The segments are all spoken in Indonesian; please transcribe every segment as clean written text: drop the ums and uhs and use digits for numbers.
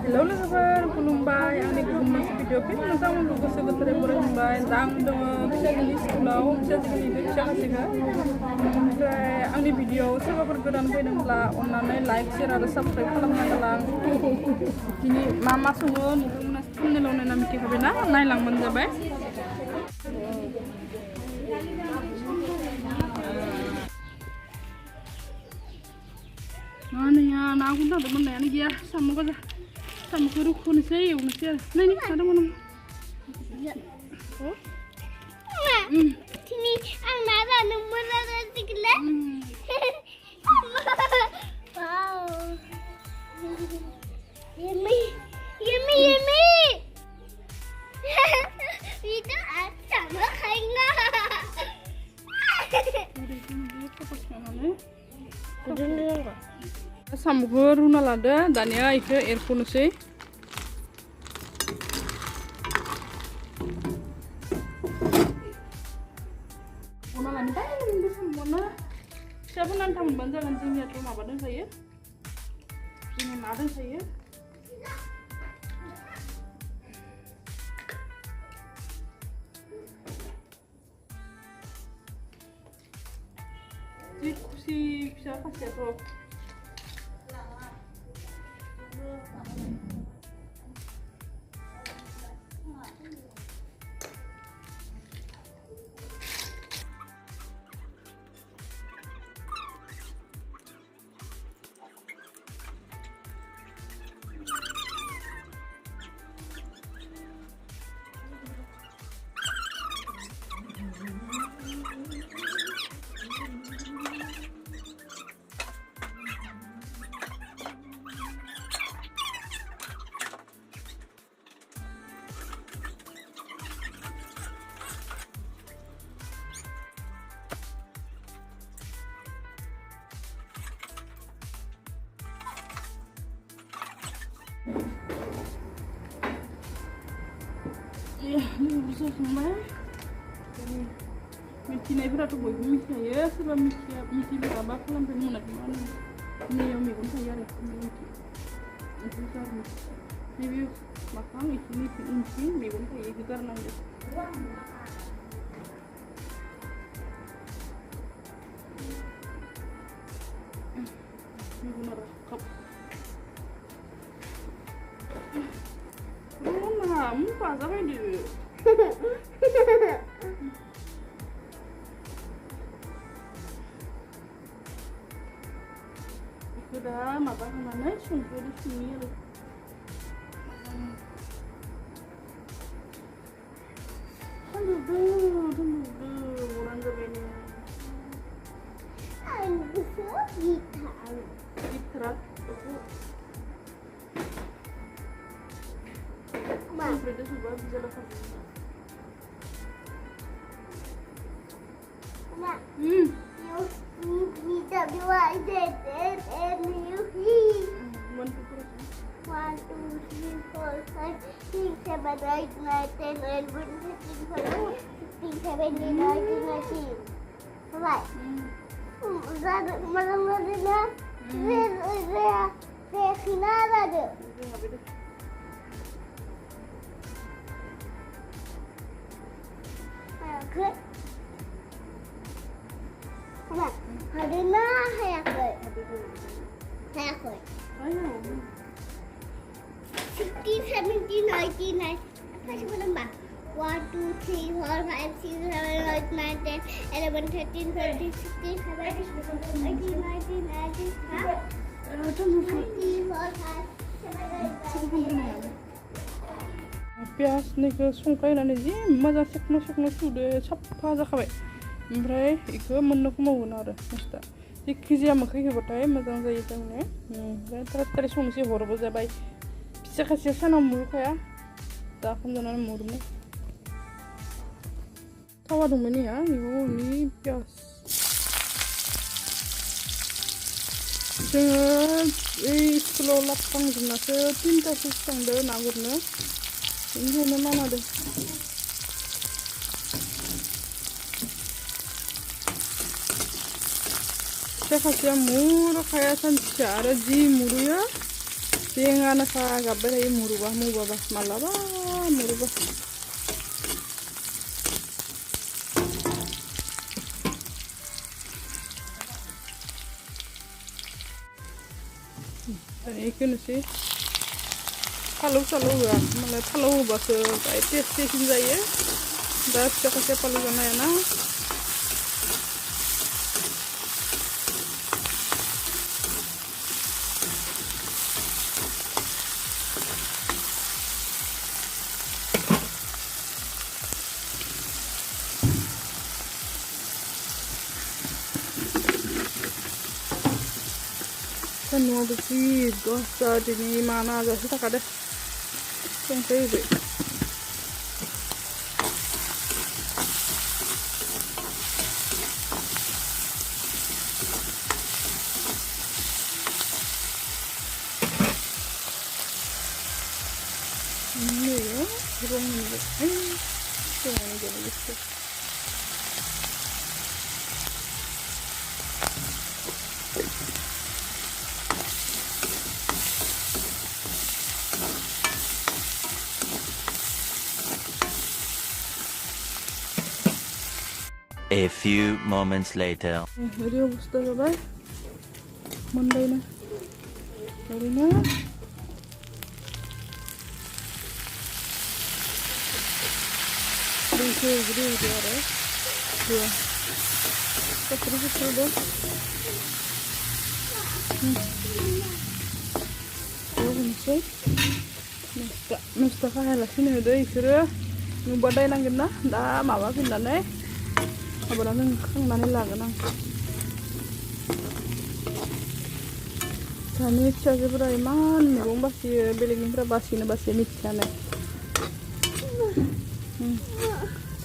Hello lover, खुलुमबाय आंनि गुबुन मोनसे भिडिअ फिन नोंथांमोन गोसो गोथारै बरायबाय दा आं दङ फिसाजोनि स्कुलाव फिसाजोनि फिसा खाथिखौ ओमफ्राय आंनि भिडिअआव सोरबाफोर गोदान फैदोंब्ला अननानै लाइक शेयार आरो साबस्क्राइब खालामना गालां दिनै मा सङो नोंथांमोना थुमनेलाव नायना मिथिखाबायना नायलांबानो जाबाय Mana na aku tak ada mana ni dia sama keruk ni saya udah saya ni ada mana Sini ang nara nomor nara tigla wow yummy itu sama kayaknya samuku runa lada dania ike erkunusai runa lani kan ini semua siapa nanti membantu kan sini atau apa dan saya ini ada saya si siapa siapa ya ini bisa semua miti naik berapa boy miti ya sebab miti berapa kalau sampai mana gimana ini yang mie pun saya deh miti itu sama ini makan ini mie pun saya juga nanti ini pun rakap apa sampai di sudah makan mana sungguh di sini aduh orang gini gitar Beda juga bisa dapat. Mak. You bisa dua ide and you see. 1 2 3 1 2 3 4 5 6 7 8 9 10 11 12 13 14 15 16 17 18 19 Right. Malam-malamnya. Saya final ada. Good. Come on. Hadi na hayakut. Hayakut. Ayo. 16, 17, 19, apa sih nama? 1, 2, 3, 4, 5, 6, 7, 8, 9, 10, 11, 13, 14, 15, 17, 18, 19, 20, huh? 3, 4, 5, 7, 8, pias nih ke sungkai dan ini maza sekno sudah sappa jakabai ओमफ्राय इखो मोननोखौ मावगोन आरो मस्ता जिखिजाया मोखै होबाथाय मोजां जायो जोंनो ओमफ्राय थारै संनोसै हरबो जाबाय फिसा खासिया सानाव मुरुखाया दा खामजानानै मुरुनो थावा दंमोन इहा इयाव नि पियास जोङो ओइ स्कुलाव लाबोखांजोबनासो 3टासो थांदो ना गुरनो बेनिखायनो मानादों फिसा खासिया मुरुखाया सानसेया आरो जि मुरुयो Siang sa gabbal ay murubah mubaba malaba murubah. Ini sih. Palu ya, malah palu bahasa itu sih ya. Dah cakap palu kan ya na. Kan mau bersih, gosok ini mana aja sih tak ada. Yang saya ini ya, kurang ini. Kurang jadi gitu. A few moments later. Jadi অবস্থা সবাই মন্দাই না করি না দেখে ঘুরে ঘুরে আরে কত দো Mustafa halasini udah isuru nubadai nangin na dah mawa pindah Abang nang kang mana lagi nang. Kami cakap berai man, mungkin basi beli ni basi micca nih.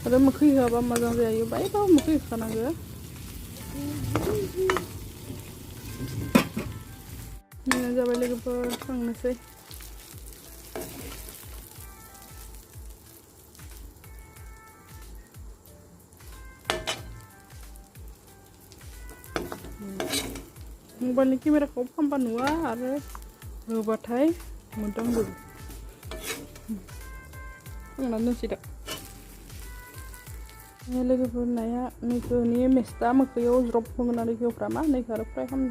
Ada mukhi apa mazang dia ayu, baik tau mukhi kana gaya. Ni aja balik ke kang nasi. Mobile ni kamera ko pampanua are bathai mudang dulu. Nanti sih. Ini lagi pun naya ni mesta makyo drop mengenai kyo prama nih kalau praham.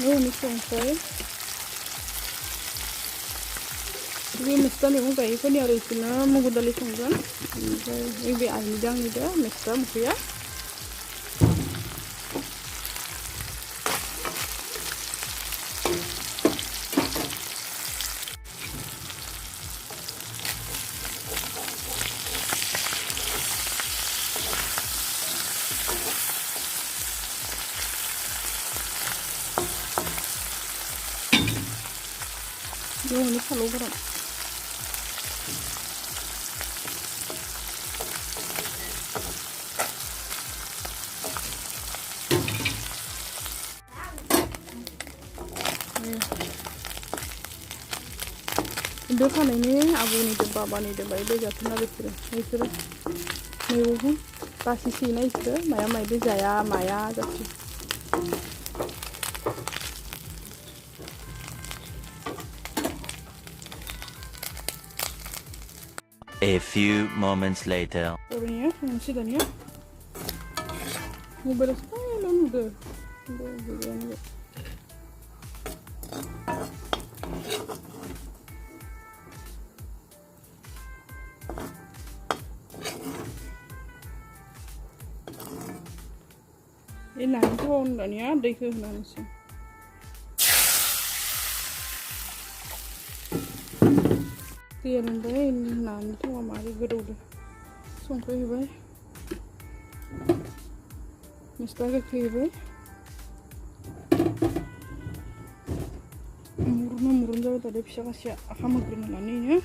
Ini songkai. Ini mesta ni ungkai ko ni aru sina mugudali songkan. Ini aini jang ni dah mesta mukia. Ini kalau berat. Udah kan ini aku ni baba ni deh, baik jatuh nanti sih, ni uhu kasih sini sih, maya deh jaya maya jatuh. A few moments later. Ini ya, masih dah ni ya. Mau beres apa ya lalu dah. Ini nanti orang dah ni ya, dekh nanti. Tiada deh, nanti orang mari geruda. Songkai baik. Mesti kaya baik. Murun jauh tadi bisa kasih akam makanan ni ya.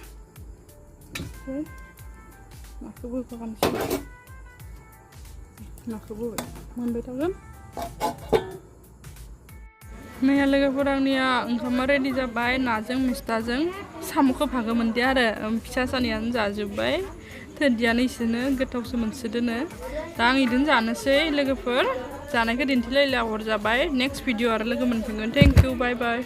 Masuk ke kamar sih. नाखौबो मोनबाय थागोन मैया लोगोफोर आंनिया ओंखामा रेडि जाबाय नाजों मिस्टाजों साम'खौ भागो मोनदे आरो फिसा सानैयानो जाजोब्बाय थोदियानो इसोरनो गोथावसो मोनसोदोनो दा आं इदिनो जानोसै लोगोफोर जानायखौ दिन्थिलायला हर जाबाय नेक्स्ट भिडिअ आरो लोगो मोनफिनगोन थेंक इउ बाय बाय